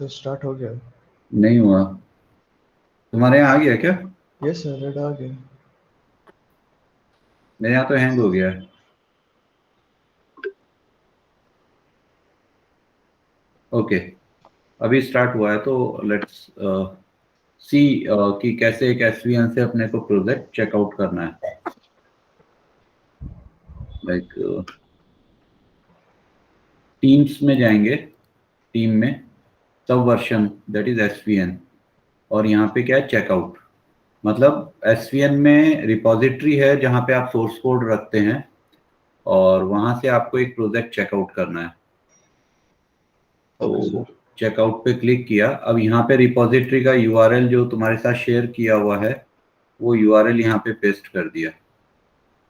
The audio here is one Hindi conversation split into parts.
सर स्टार्ट हो गया। नहीं हुआ। तुम्हारे यहाँ आ गया क्या? यस सर, रेड आ गया। मेरे यहाँ तो हैंग हो गया है। ओके, अभी स्टार्ट हुआ है तो लेट्स सी कि कैसे एक एसवीएन से अपने को प्रोजेक्ट चेकआउट करना है। लाइक टीम्स में जाएंगे, टीम में सब वर्जन दैट इज एसवीएन, और यहाँ पे क्या है, चेकआउट। मतलब एसवीएन में रिपॉजिटरी है जहाँ पे आप सोर्स कोड रखते हैं, और वहां से आपको एक प्रोजेक्ट चेकआउट करना है। ओके तो सर। चेकआउट पे क्लिक किया। अब यहाँ पे रिपॉजिटरी का यूआरएल जो तुम्हारे साथ शेयर किया हुआ है, वो यूआरएल यहाँ पे पेस्ट कर दिया।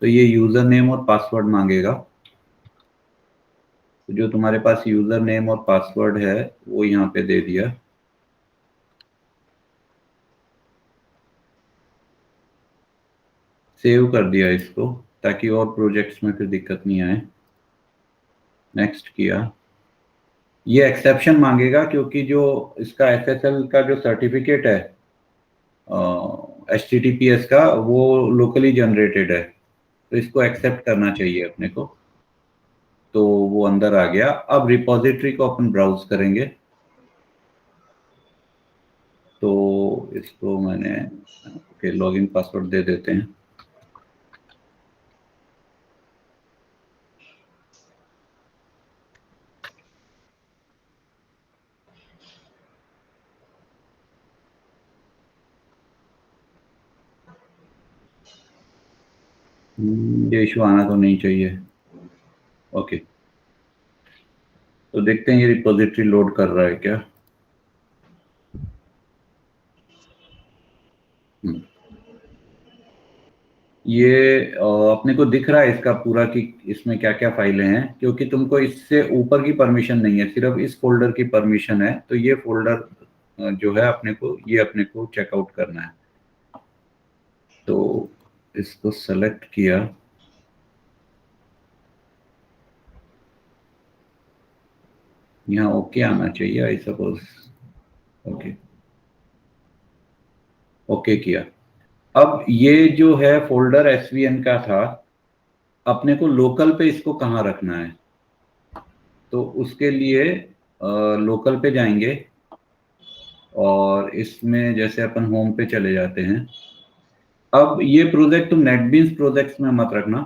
तो ये यूजर नेम और पासवर्ड मांगेगा। तो जो तुम्हारे पास यूजर नेम और पासवर्ड है वो यहाँ पे दे दिया। सेव कर दिया इसको, ताकि और प्रोजेक्ट्स में फिर दिक्कत नहीं आए। नेक्स्ट किया। ये एक्सेप्शन मांगेगा क्योंकि जो इसका एसएसएल का जो सर्टिफिकेट है HTTPS का, वो लोकली जनरेटेड है, तो इसको एक्सेप्ट करना चाहिए अपने को। तो वो अंदर आ गया। अब रिपॉजिटरी को अपन ब्राउज करेंगे। तो इसको मैंने ओके लॉगिन पासवर्ड दे देते हैं। ये इशू आना तो नहीं चाहिए। ओके, तो देखते हैं ये रिपॉजिटरी लोड कर रहा है क्या। हम्म, ये अपने को दिख रहा है इसका पूरा कि इसमें क्या क्या फाइलें हैं, क्योंकि तुमको इससे ऊपर की परमिशन नहीं है, सिर्फ इस फोल्डर की परमिशन है। तो ये फोल्डर जो है अपने को, ये अपने को चेकआउट करना है। तो इसको सेलेक्ट किया। यहाँ ओके आना चाहिए आई सपोज। ओके, ओके किया। अब ये जो है फोल्डर एसवीएन का था, अपने को लोकल पे इसको कहाँ रखना है। तो उसके लिए लोकल पे जाएंगे, और इसमें जैसे अपन होम पे चले जाते हैं। अब ये प्रोजेक्ट तुम नेटबीन्स प्रोजेक्ट्स में मत रखना,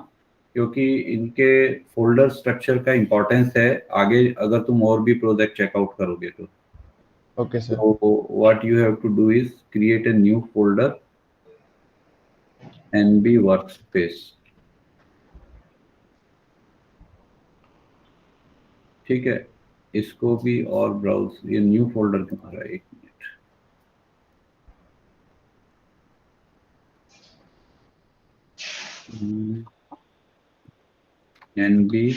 क्योंकि इनके फोल्डर स्ट्रक्चर का इंपॉर्टेंस है आगे, अगर तुम और भी प्रोजेक्ट चेकआउट करोगे तो। Okay sir. What you have to do is create a new folder NB workspace. ठीक है, इसको भी और ब्राउज, ये न्यू फोल्डर तुम्हारा, एक मिनट। एनबी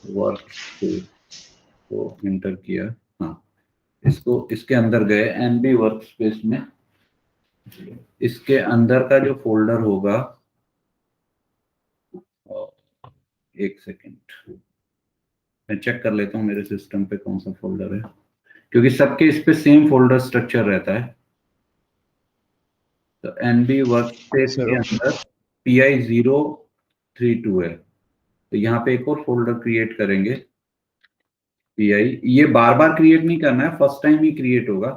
वर्कस्पेस को एंटर किया। हाँ, इसको इसके अंदर गए एनबी वर्कस्पेस में। इसके अंदर का जो फोल्डर होगा, एक सेकेंड मैं चेक कर लेता हूँ मेरे सिस्टम पे कौन सा फोल्डर है, क्योंकि सबके इस पे सेम फोल्डर स्ट्रक्चर रहता है। तो एनबी वर्कस्पेस सर के ओके। अंदर PI032 है। तो यहाँ पे एक और फोल्डर क्रिएट करेंगे, PI। ये बार बार क्रिएट नहीं करना है, फर्स्ट टाइम ही क्रिएट होगा।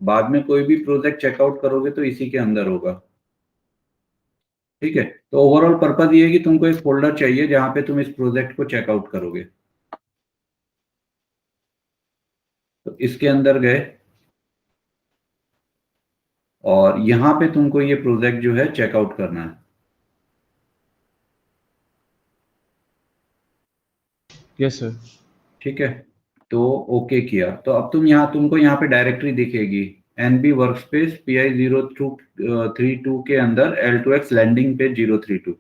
बाद में कोई भी प्रोजेक्ट चेकआउट करोगे तो इसी के अंदर होगा। ठीक है, तो ओवरऑल पर्पज ये है कि तुमको एक फोल्डर चाहिए जहां पे तुम इस प्रोजेक्ट को चेकआउट करोगे। तो इसके अंदर गए, और यहां पे तुमको ये प्रोजेक्ट जो है चेकआउट करना है। Yes sir. ठीक है, तो ओके किया। तो अब तुमको यहाँ पे डायरेक्टरी दिखेगी, एनबी वर्कस्पेस PI032 के अंदर L2X लैंडिंग पेज 032।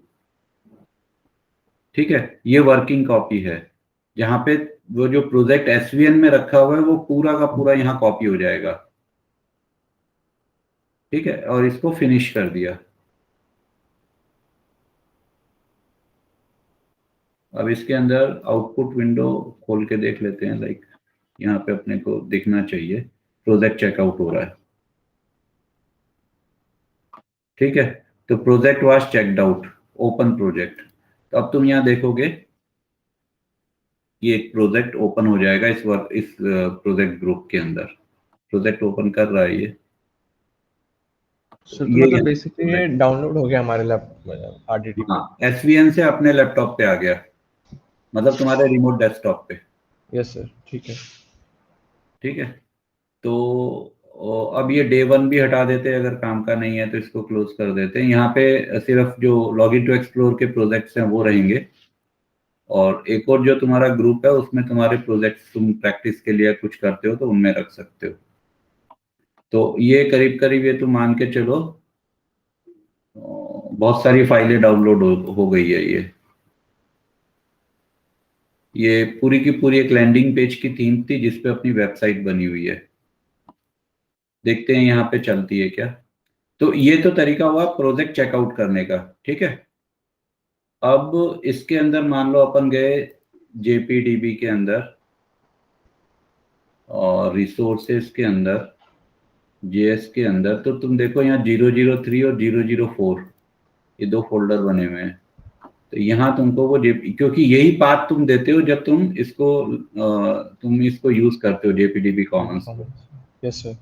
ठीक है, ये वर्किंग कॉपी है। जहां पे वो जो प्रोजेक्ट एसवीएन में रखा हुआ है वो पूरा का पूरा यहाँ कॉपी हो जाएगा। ठीक है, और इसको फिनिश कर दिया। अब इसके अंदर आउटपुट विंडो खोल के देख लेते हैं। लाइक यहाँ पे अपने को दिखना चाहिए प्रोजेक्ट चेकआउट हो रहा है, ठीक है। तो project was checked out, open project. तो अब तुम यहाँ देखोगे ये एक प्रोजेक्ट ओपन हो जाएगा इस प्रोजेक्ट ग्रुप के अंदर। प्रोजेक्ट ओपन कर रहा है ये सर तो ये मतलब यहाँ बेसिकली ये प्रोजेक्ट, डाउनलोड हो गया हमारे लैप आरडीटी पे। हाँ एसवीएन से अपने लैपटॉप पे आ गया, मतलब तुम्हारे रिमोट डेस्कटॉप पे, यस सर, ठीक है। ठीक है। तो अब ये डे वन भी हटा देते हैं, अगर काम का नहीं है तो इसको क्लोज कर देते हैं। यहाँ पे सिर्फ जो लॉगिन टू एक्सप्लोर के प्रोजेक्ट्स हैं वो रहेंगे, और एक और जो तुम्हारा ग्रुप है उसमें तुम्हारे प्रोजेक्ट्स तुम प्रैक्टिस के लिए कुछ करते हो तो उनमें रख सकते हो। तो ये करीब करीब ये तुम मान के चलो बहुत सारी फाइलें डाउनलोड हो गई है। ये पूरी की पूरी एक लैंडिंग पेज की थीम थी जिसपे अपनी वेबसाइट बनी हुई है। देखते हैं यहाँ पे चलती है क्या। तो ये तो तरीका हुआ प्रोजेक्ट चेकआउट करने का, ठीक है। अब इसके अंदर मान लो अपन गए जेपीडीबी के अंदर और रिसोर्सेज के अंदर, जेएस के अंदर, तो तुम देखो यहाँ 003 और 004 ये दो फोल्डर बने हुए हैं। तो यहाँ तुमको वो क्योंकि यही पाथ तुम देते हो जब तुम इसको यूज करते हो जेपीडीबी कॉमन्स को, यस सर।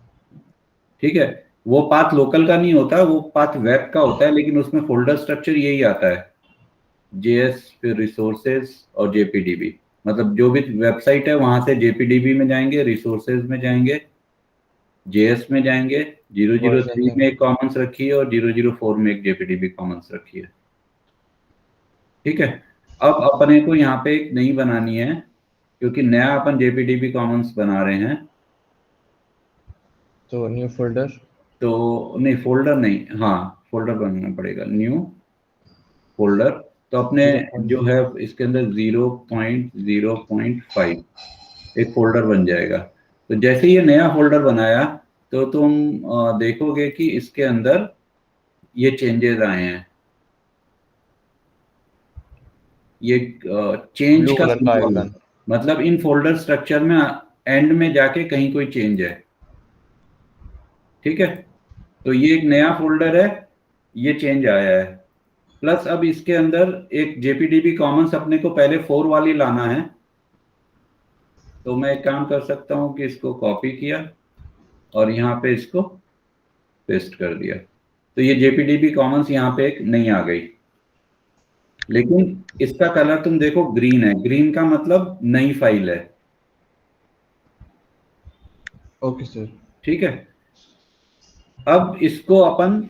ठीक है। वो पाथ लोकल का नहीं होता, वो पाथ वेब का होता है, लेकिन उसमें फोल्डर स्ट्रक्चर यही आता है, जेएस फिर रिसोर्सेज और जेपीडीबी। मतलब जो भी वेबसाइट है वहां से जेपीडीबी में जाएंगे, रिसोर्सेज में जाएंगे, जेएस में जाएंगे, 003 में एक कॉमन्स रखी है और 004 में एक जेपीडीबी कॉमन्स रखी है, ठीक है। अब अपने को यहाँ पे एक नई बनानी है क्योंकि नया अपन जेपीडीबी कॉमन्स बना रहे हैं। तो न्यू फोल्डर, तो नहीं फोल्डर नहीं, हाँ फोल्डर बनाना पड़ेगा, न्यू फोल्डर। तो अपने जो है इसके अंदर 0.0.5 एक फोल्डर बन जाएगा। तो जैसे ये नया फोल्डर बनाया तो तुम देखोगे कि इसके अंदर ये चेंजेस आए हैं। ये चेंज ब्लू का कलर का सिंबल है, आइकन। मतलब इन फोल्डर स्ट्रक्चर में एंड में जाके कहीं कोई चेंज है, ठीक है। तो ये एक नया फोल्डर है, ये चेंज आया है। प्लस अब इसके अंदर एक जेपीडीबी कॉमन्स अपने को पहले 4 वाली लाना है। तो मैं एक काम कर सकता हूं कि इसको कॉपी किया और यहाँ पे इसको पेस्ट कर दिया। तो ये जेपीडीबी कॉमन्स यहाँ पे एक नई आ गई, लेकिन इसका कलर तुम देखो ग्रीन है। ग्रीन का मतलब नई फाइल है, ओके सर। ठीक है। अब इसको अपन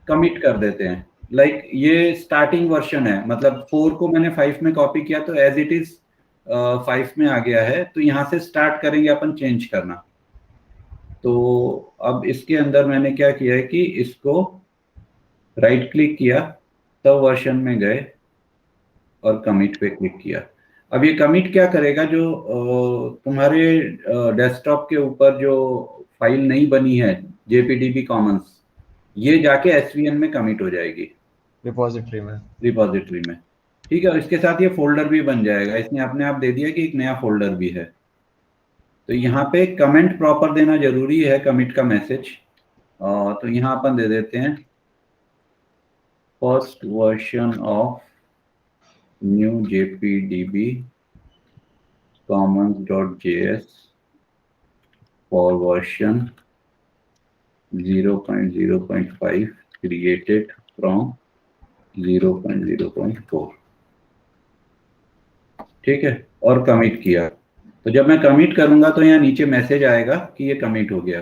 कमिट कर देते हैं। लाइक ये स्टार्टिंग वर्जन है, मतलब 4 को मैंने 5 में कॉपी किया तो एज इट इज 5 में आ गया है। तो यहाँ से स्टार्ट करेंगे अपन चेंज करना। तो अब इसके अंदर मैंने क्या किया है कि इसको राइट क्लिक किया, तब वर्जन में गए और कमिट पे क्लिक किया। अब ये कमिट क्या करेगा, जो तुम्हारे डेस्कटॉप के ऊपर जो फाइल नहीं बनी है जेपीडीबी कॉमन्स, ये जाके एसवीएन में कमिट हो जाएगी, रिपोजिटरी में। रिपोजिटरी में, ठीक है। और इसके साथ ये फोल्डर भी बन जाएगा, इसने अपने आप दे दिया कि एक नया फोल्डर भी है। तो यहाँ पे कमेंट प्रॉपर देना जरूरी है, कमिट का मैसेज। तो यहाँ अपन दे देते हैं first version of new jpdb commons.js for version 0.0.5 created from 0.0.4, ठीक है। और कमिट किया। तो जब मैं कमिट करूंगा तो यहाँ नीचे मैसेज आएगा कि ये कमिट हो गया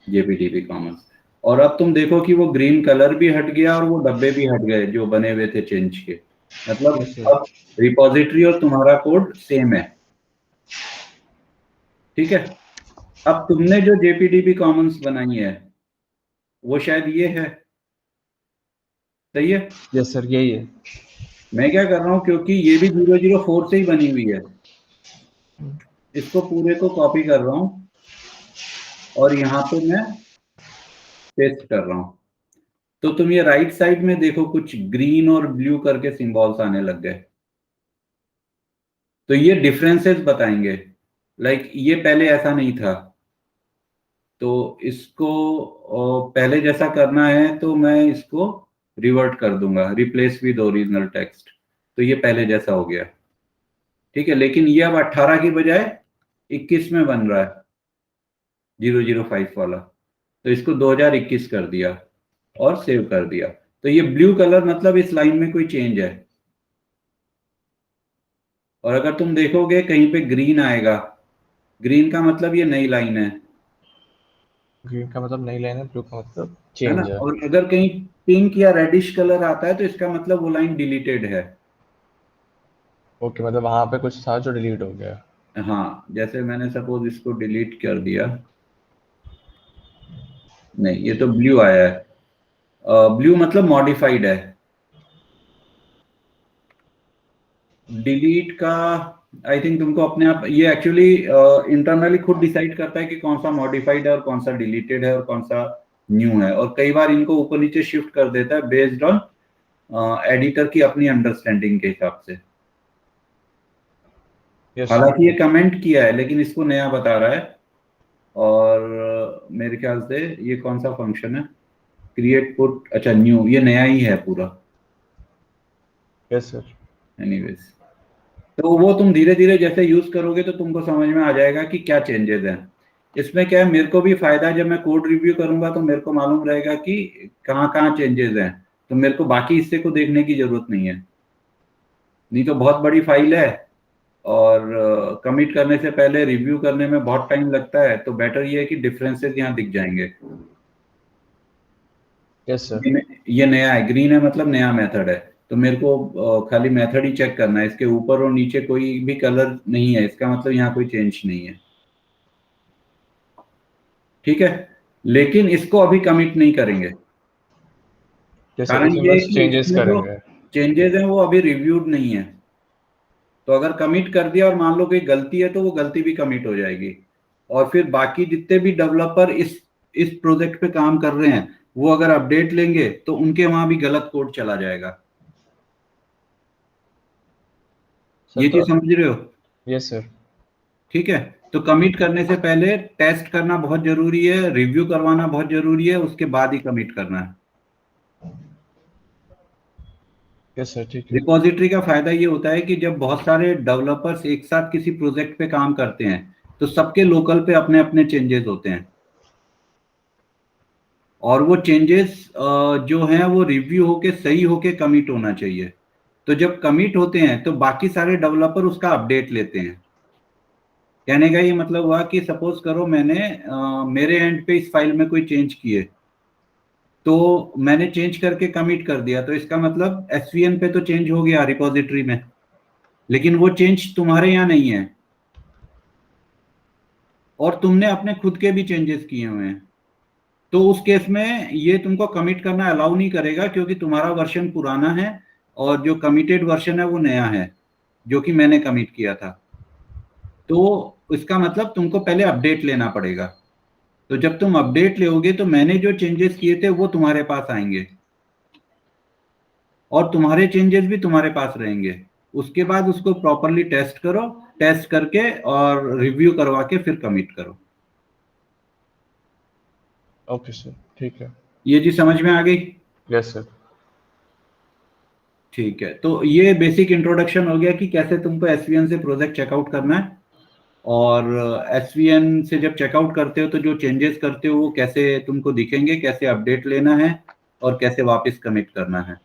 जेपीडीबी कॉमन्स। और अब तुम देखो कि वो ग्रीन कलर भी हट गया और वो डब्बे भी हट गए जो बने हुए थे चेंज के। मतलब यस सर। अब रिपोजिटरी और तुम्हारा कोड सेम है, ठीक है। अब तुमने जो जेपीडीबी कॉमन्स बनाई है वो शायद ये है, सही है। यस सर, यही है। मैं क्या कर रहा हूँ, क्योंकि ये भी 004 से ही बनी हुई है, इसको पूरे को कॉपी कर रहा हूँ और यहाँ पे मैं पेस्ट कर रहा हूँ। तो तुम ये राइट साइड में देखो कुछ ग्रीन और ब्लू करके सिंबल्स आने लग गए। तो ये डिफरेंसेस बताएंगे लाइक ये पहले ऐसा नहीं था, तो इसको पहले जैसा करना है तो मैं इसको रिवर्ट कर दूंगा, रिप्लेस विद ओरिजिनल टेक्स्ट, तो ये पहले जैसा हो गया। ठीक है, लेकिन ये अब 18 की बजाय 21 में बन रहा है, 005 वाला, तो इसको 2021 कर दिया और सेव कर दिया। तो ये ब्लू कलर मतलब इस लाइन में कोई चेंज है, और अगर तुम देखोगे कहीं पे ग्रीन आएगा, ग्रीन का मतलब ये नई लाइन है ग्रीन का मतलब नई लाइन है, ब्लू का मतलब है ना। चेंज है। और अगर कहीं पिंक या रेडिश कलर आता है तो इसका मतलब वो लाइन डिलीटेड है। ओके, मतलब वहां पे कुछ था जो डिलीट हो गया। हाँ, जैसे मैंने सपोज इसको डिलीट कर दिया, नहीं ये तो ब्लू आया है, ब्लू मतलब मॉडिफाइड है। डिलीट का आई थिंक तुमको अपने आप, ये एक्चुअली इंटरनली खुद डिसाइड करता है कि कौन सा मॉडिफाइड है और कौन सा डिलीटेड है और कौन सा न्यू है, और कई बार इनको ऊपर नीचे शिफ्ट कर देता है बेस्ड ऑन एडिटर की अपनी अंडरस्टैंडिंग के हिसाब से। Yes sir. हालांकि ये कमेंट किया है लेकिन इसको नया बता रहा है, और मेरे ख्याल से ये कौन सा फंक्शन है, क्रिएट पुट, अच्छा न्यू, ये नया ही है पूरा। Yes sir. एनीवेज, तो वो तुम धीरे धीरे जैसे यूज करोगे तो तुमको समझ में आ जाएगा कि क्या चेंजेस हैं इसमें। क्या है, मेरे को भी फायदा है, जब मैं कोड रिव्यू करूंगा तो मेरे को मालूम रहेगा कि कहाँ कहाँ चेंजेस हैं, तो मेरे को बाकी हिस्से को देखने की जरूरत नहीं है। नहीं तो बहुत बड़ी फाइल है और कमिट करने से पहले रिव्यू करने में बहुत टाइम लगता है, तो बेटर ये है कि डिफरेंसेस यहाँ दिख जाएंगे। Yes sir. ये नया है, ग्रीन है मतलब नया मेथड है, तो मेरे को खाली मेथड ही चेक करना है, इसके ऊपर और नीचे कोई भी कलर नहीं है, इसका मतलब यहाँ कोई चेंज नहीं है। ठीक है, लेकिन इसको अभी कमिट नहीं करेंगे, यस सर, कारण इसमें ये है बस कि चेंजेस इसमें जो करेंगे। चेंजेस हैं वो अभी रिव्यूड नहीं है। तो अगर कमिट कर दिया और मान लो कोई गलती है तो वो गलती भी कमिट हो जाएगी, और फिर बाकी जितने भी डेवलपर इस प्रोजेक्ट पे काम कर रहे हैं वो अगर अपडेट लेंगे तो उनके वहां भी गलत कोड चला जाएगा। सर ये तो चीज समझ रहे हो? Yes sir. ठीक है, तो कमिट करने से पहले टेस्ट करना बहुत जरूरी है, रिव्यू करवाना बहुत जरूरी है, उसके बाद ही कमिट करना है। यस सर, ठीक है। रिपॉजिटरी का फायदा ये होता है कि जब बहुत सारे डेवलपर्स एक साथ किसी प्रोजेक्ट पे काम करते हैं तो सबके लोकल पे अपने अपने चेंजेस होते हैं, और वो चेंजेस जो हैं वो रिव्यू होके सही होके कमिट होना चाहिए। तो जब कमिट होते हैं तो बाकी सारे डेवलपर उसका अपडेट लेते हैं। कहने का ये मतलब हुआ कि सपोज करो मैंने मेरे एंड पे इस फाइल में कोई चेंज किए, तो मैंने चेंज करके कमिट कर दिया, तो इसका मतलब एसवीएन पे तो चेंज हो गया रिपॉजिटरी में, लेकिन वो चेंज तुम्हारे यहाँ नहीं है, और तुमने अपने खुद के भी चेंजेस किए हुए हैं। तो उस केस में ये तुमको कमिट करना अलाउ नहीं करेगा, क्योंकि तुम्हारा वर्जन पुराना है और जो कमिटेड वर्जन है वो नया है, जो कि मैंने कमिट किया था। तो इसका मतलब तुमको पहले अपडेट लेना पड़ेगा। तो जब तुम अपडेट लोगे तो मैंने जो चेंजेस किए थे वो तुम्हारे पास आएंगे, और तुम्हारे चेंजेस भी तुम्हारे पास रहेंगे। उसके बाद उसको प्रॉपरली टेस्ट करो, टेस्ट करके और रिव्यू करवा के फिर कमिट करो। ओके सर, ठीक है। ये चीज समझ में आ गई? Yes sir. ठीक है, तो ये बेसिक इंट्रोडक्शन हो गया कि कैसे तुमको एसवीएन से प्रोजेक्ट चेकआउट करना है, और एसवीएन से जब चेकआउट करते हो तो जो चेंजेस करते हो वो कैसे तुमको दिखेंगे, कैसे अपडेट लेना है और कैसे वापस कमिट करना है।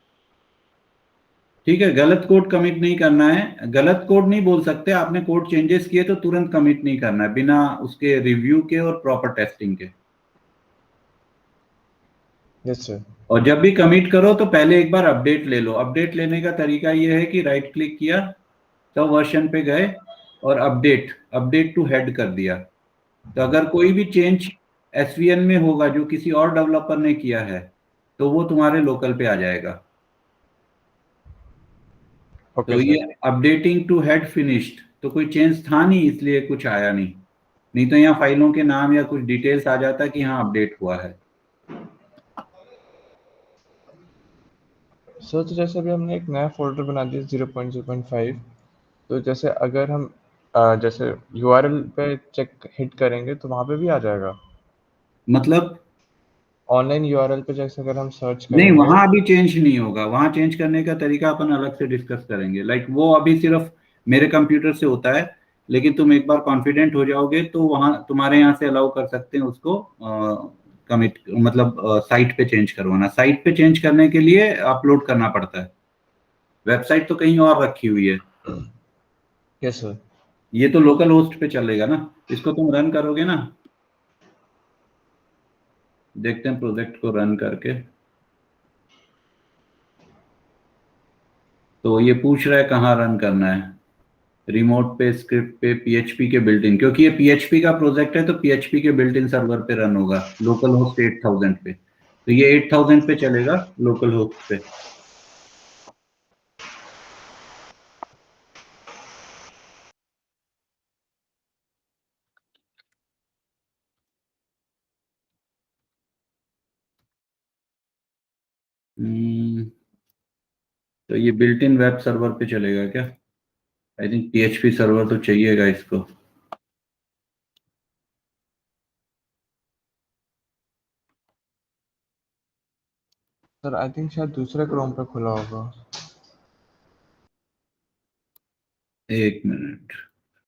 ठीक है, गलत कोड कमिट नहीं करना है, गलत कोड नहीं बोल सकते, आपने कोड चेंजेस किए तो तुरंत कमिट नहीं करना है बिना उसके रिव्यू के और प्रॉपर टेस्टिंग के। Yes sir. और जब भी कमिट करो तो पहले एक बार अपडेट ले लो। अपडेट लेने का तरीका ये है कि राइट क्लिक किया, तो वर्जन पे गए और अपडेट अपडेट टू हेड कर दिया। तो अगर कोई भी चेंज एसवीएन में होगा जो किसी और डेवलपर ने किया है तो वो तुम्हारे लोकल पे आ जाएगा। ओके तो ये sir. Updating to head finished, तो कोई चेंज था नहीं इसलिए कुछ आया नहीं, नहीं तो यहाँ फाइलों के नाम या कुछ डिटेल्स आ जाता कि हाँ अपडेट हुआ है। सर तो जैसे अभी हमने एक नया फोल्डर बना दिया 0.0.5, तो जैसे अगर हम जैसे यूआरएल पे चेक हिट करेंगे तो वहां पे भी आ जाएगा। मतलब ऑनलाइन यूआरएल पे जैसे अगर हम सर्च नहीं, करेंगे। वहां अभी चेंज नहीं होगा, वहां चेंज करने का तरीका अपन अलग से डिस्कस करेंगे। लाइक वो अभी सिर्फ मेरे कंप्यूटर से होता है, लेकिन तुम एक बार कॉन्फिडेंट हो जाओगे तो वहां तुम्हारे यहाँ से अलाउ कर सकते हैं उसको कमिट, मतलब साइट पे चेंज करवाना। साइट पे चेंज करने के लिए अपलोड करना पड़ता है, वेबसाइट तो कहीं और रखी हुई है। Yes sir. ये तो लोकल होस्ट पे चलेगा ना, इसको तुम रन करोगे ना, देखते हैं प्रोजेक्ट को रन करके। तो ये पूछ रहा है कहाँ रन करना है, रिमोट पे, स्क्रिप्ट पे, पीएचपी के बिल्ट इन, क्योंकि ये पीएचपी का प्रोजेक्ट है तो पीएचपी के बिल्ट इन सर्वर पे रन होगा, लोकल होस्ट 8000 पे। तो ये 8000 पे चलेगा लोकल होस्ट पे। हम्म, तो ये बिल्ट इन वेब सर्वर पे चलेगा क्या? आई थिंक पीएचपी सर्वर तो चाहिएगा इसको। सर आई थिंक शायद दूसरे क्रोम पे खुला होगा। एक मिनट।